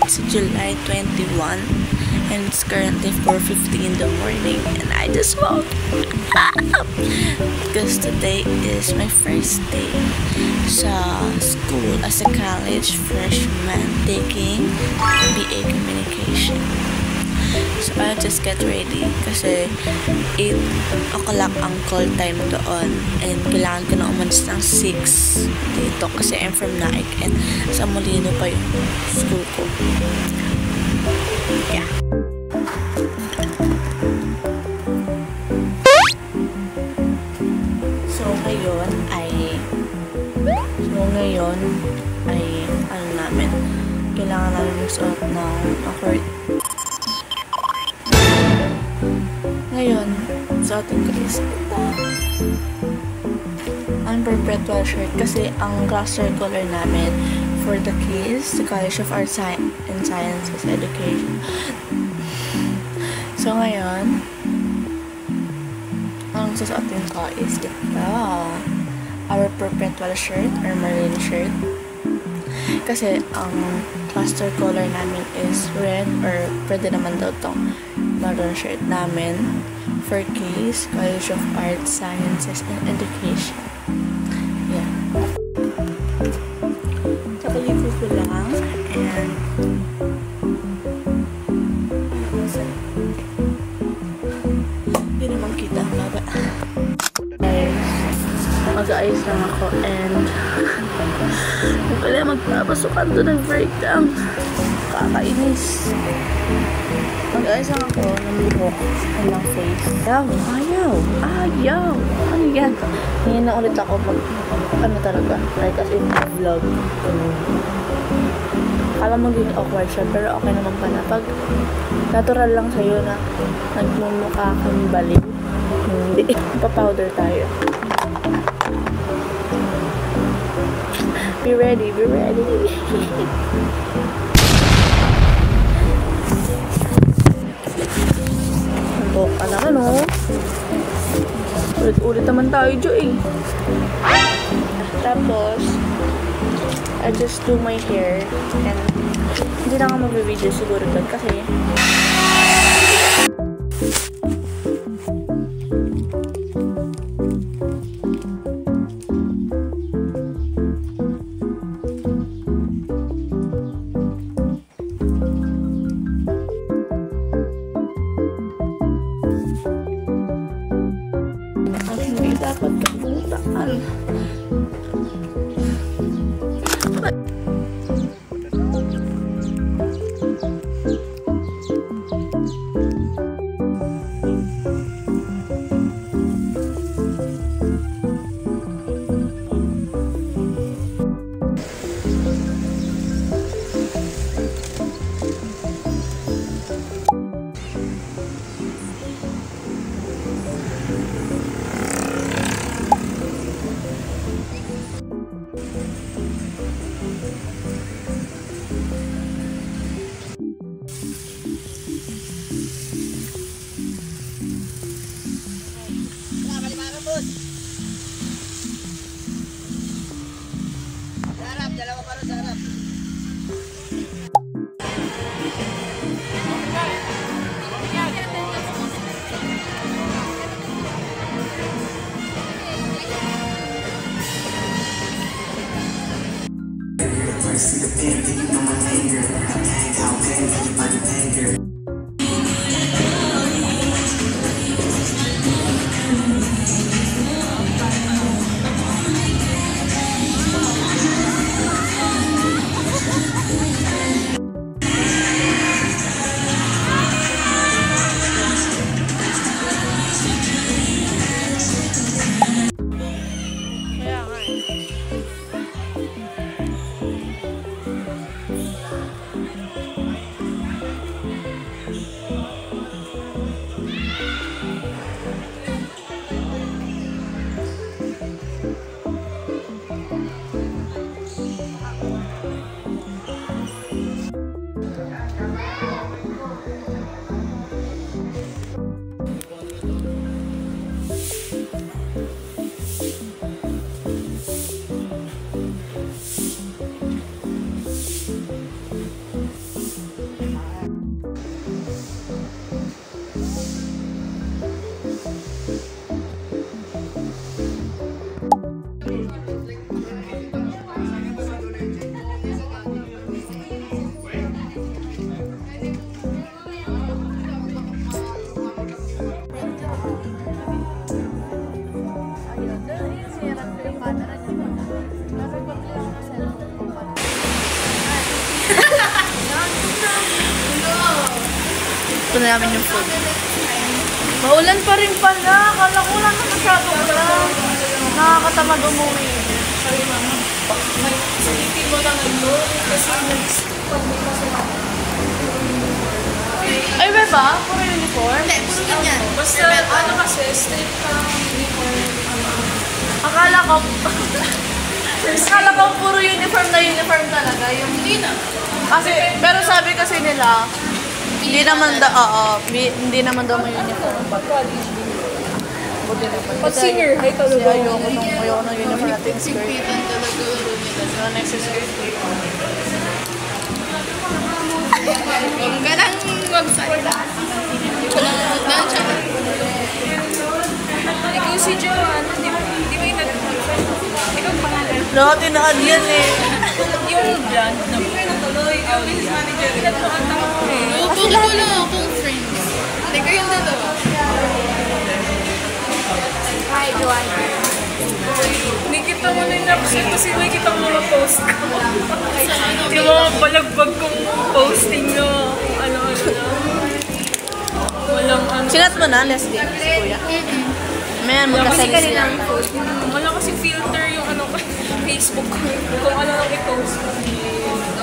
It's July 21 and it's currently 4:50 in the morning and I just woke up because today is my first day sa school as a college freshman taking BA Communication. So I just get ready kasi 8 o'clock ang call time doon and kailangan ko na umalis ng 6 dito kasi I'm from Naik and sa Molino pa yung school ko. Yeah. So ngayon ay ano namin, kailangan namin magsuot ng Ngayon, suotin ko is ito. Ang perpetual shirt kasi ang cluster color namin for the KISS, the College of Arts and Sciences Education. So ngayon, ang susuotin ko is ito. Our perpetual shirt or marine shirt. Kasi ang cluster color namin is red or pwede naman daw itong maroon shirt namin for KISS, College of Arts, Sciences, and Education. Yeah. Kapaligo ko lang and hindi naman kita ang baba. Mag-aayos lang ako and pala magpapasukan to ng breakdown. Kakainis. Mag-aayos lang ako ng buhok and ng face. Ayaw! Ano yan? Ngayon na ulit ako ano talaga, like as in vlog. Akala mo din awkward siya, pero okay naman pala. Pag natural lang sa'yo na nagmumukha kang baliw, hindi. Pa-powder tayo. Be ready. Handok ka na ano. Ulit naman tayo dyan eh. Tapos, I just do my hair and hindi na nga mag-video siguro doon kasi dapat kabutaan. Dalawa para sa harap. Niluto na namin yung food. Maulan pa rin pala. Kala ko lang na masyadong lang. Nakakatamad umuwi. Silipin mo lang ito kasi Ay, ba? Puro uniform? hindi, puro ganyan. Basta ano kasi, strip ka, uniform, Akala ko puro uniform na uniform talaga. Yung, hindi na. kasi, pero sabi kasi nila, hindi naman daw may uniform. Pag senior high talaga. Ayoko ng uniform natin skirt. Sigpitan talaga laro nila. So, next is skirt. Huwag ka nang magsalita. Hindi ko lang siya. Ikaw si Joanne, di ba yung nag-friend? Ikaw pangalan? Nakatinaan yan eh. Yung brand na hindi ko natuloy. Yung business manager. Pinatuan ako eh. Bakit wala akong friends? Hindi ko yung dalawa. Hi, Joanne. Hindi kita mo na yung upset kasi may kita mo mga post ko. Yung mga balagbag kong posting na ano-ano na. Walang ano. Sinat mo na, Leslie? Si Kuya? Mayan, magkasali sila. Wala kasi filter yung ano ko, Facebook ko. Kung ano lang i-post ko.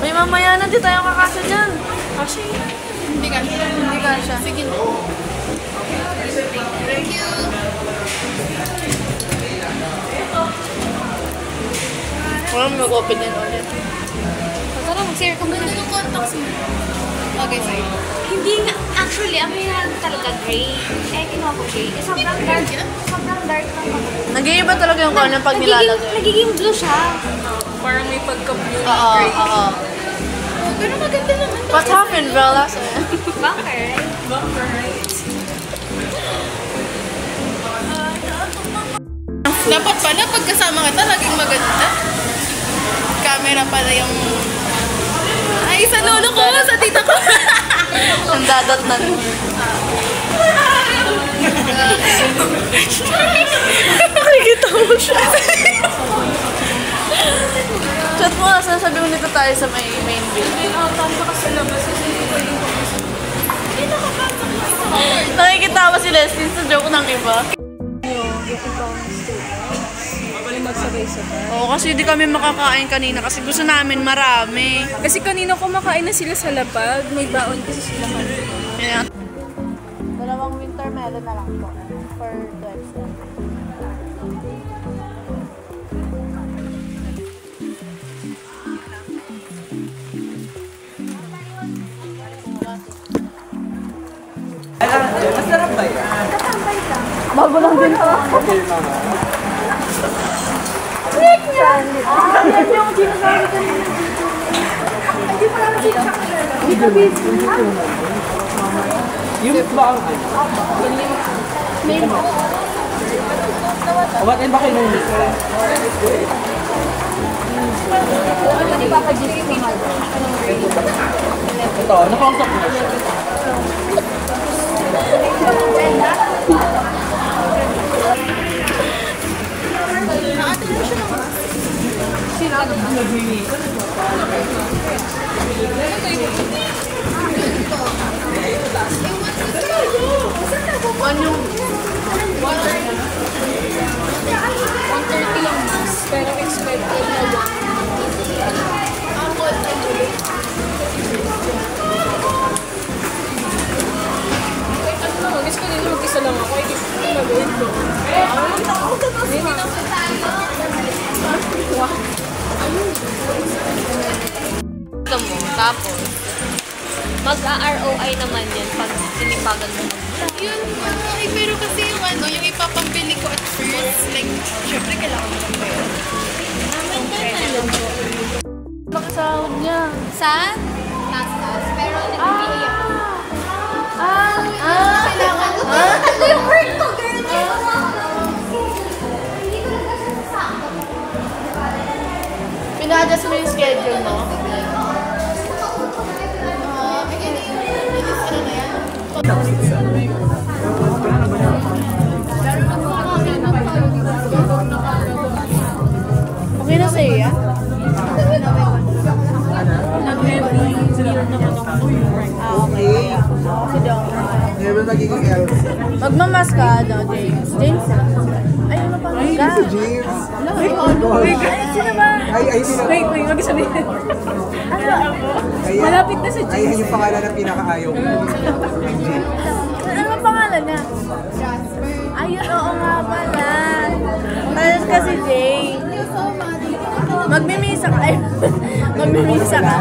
May mamaya na, di tayo kakasya dyan. Kasi hindi ka siya. Hindi ka siya. Sige na. Thank you. Wala mo mag-open yan ulit. Tara, mag-share ka muna. Ano yung contacts mo? Okay, sorry. Hindi nga, actually, ang yan talaga gray. Eh, kinuha ko gray. Eh, sobrang dark lang ako. Nag-iiba talaga yung color pag nilalagay. Nagiging blue siya. Parang may pagka-blue na Oo, gray. oo. Pero maganda naman. What happened, Bella? Bunker. Bumper, right? Dapat pala pagkasama kita, naging maganda. Camera pala yung... Ay, sa lolo ko, sa tita ko. Ang dadat na rin. Nakikita mo siya. Chat mo, sasabi mo nito tayo sa may main bill. Hindi nakakanta ka sa labas kasi hindi ko yung Nakikita ba si Leslie sa joke ng iba? magsabay-sabay. Oo, kasi di kami makakain kanina kasi gusto namin marami. Kasi kanina kumakain na sila sa lapag, may baon kasi sila kanina. Kaya, dalawang winter melon na lang po for 2 extra. Masarap ba yan? Bago lang din to. Wait nga! Yan yung ginagamit ko nila. Hindi pa lang siya. Hindi ka busy. Yung ba ang ano? May What ba kayo nung hindi pa ka-GC naman. ito, nakausap mo siya. Ano? 130 lang mas, pero expected na 1. Gusto ko din mag-isa lang ako. Ay, gusto ko gagawin ko. Hindi na ako. Ito mo, tapos, mag-ROI naman yan pag sinipagan mo. Yun nga. Ay, pero kasi yung ano, yung ipapambili ko at first, like, syempre kailangan ko ng pera. Makasahod niya. Saan? Taas, pero nag-BA ako. Kailangan ko. Ito yung work ko, girl! Hindi ko lang kasi nasakto. Pina-adjust mo yung schedule mo. Okay na sa'yo yan? Nag-heavy year naman ako. Ah, okay. Kasi di ako Paano naging LC? Magmamas ka, no, James. James? Ay, ano pa? Ay, si James. Ay, sino ba? Ay, sino? Wait, wag sabihin. Ay, Malapit na si Ay, yan yung pangalan na pinakaayaw ko. Ano ang pangalan niya? Ayun, oo nga pala. Tapos kasi Jay. Magmimisa ka. Ay, magmimisa ka.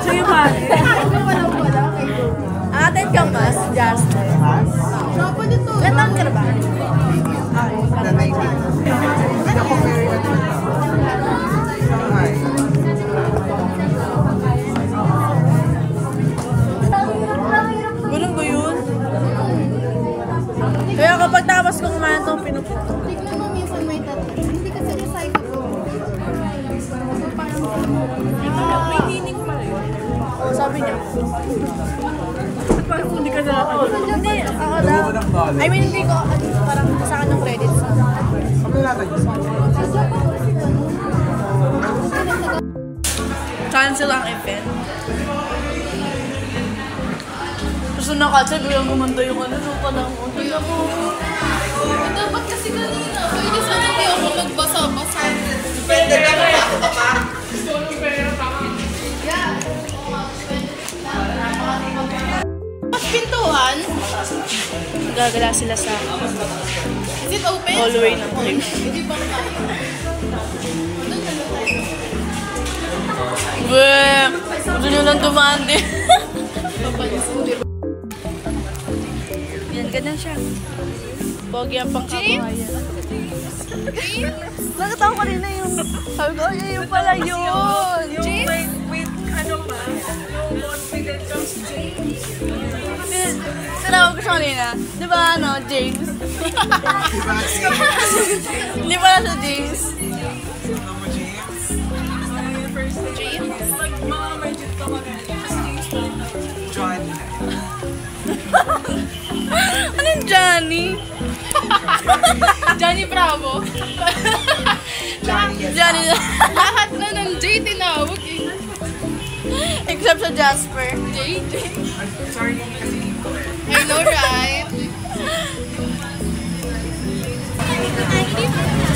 Sa'yo pa. Atin ka mas, Jasper. Gatang ka na ba? Na 19. Hindi ako very Hi. Ganun ba yun? Kaya kapag tapos kong kumain itong pinuputo. Tignan mo minsan may tatlo. Hindi kasi recyclable. So parang May meaning pa rin. Oo, sabi niya. Parang hindi ka nakakalimutan. Hindi, ako daw. I mean, hindi ko, parang sa akin ng credits. Ano natin yun? Cancel ang event. Gusto na kasi bilang gumanda yung ano nung panahon. Tignan mo. dapat kasi kanina. Pwede sana hindi ako magbasa-basa. Mas pintuan? Gagala sila sa Is it open? hallway ng trip. Hindi ba tayo? Bweh! Gusto nyo lang dumaan din. Yan, ganyan siya. Pogi ang pangkabuhayan. Nakatawa ko rin na yung... Sabi ko, ay, yun pala yun! Wait, ano ba? Yung confident comes James. Tinawag ko siya kanina. Di ba ano, James? Hindi pala siya James. James? Pag mga merchant ka James pa. John. Anong Johnny? Johnny Bravo. Johnny. Lahat na ng J tinawag eh. Except sa Jasper. J. Sorry kasi. I know, right?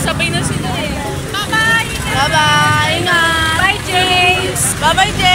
Sabay na sila eh. Bye-bye! Bye-bye! Ingat! Bye, James! Bye-bye, James!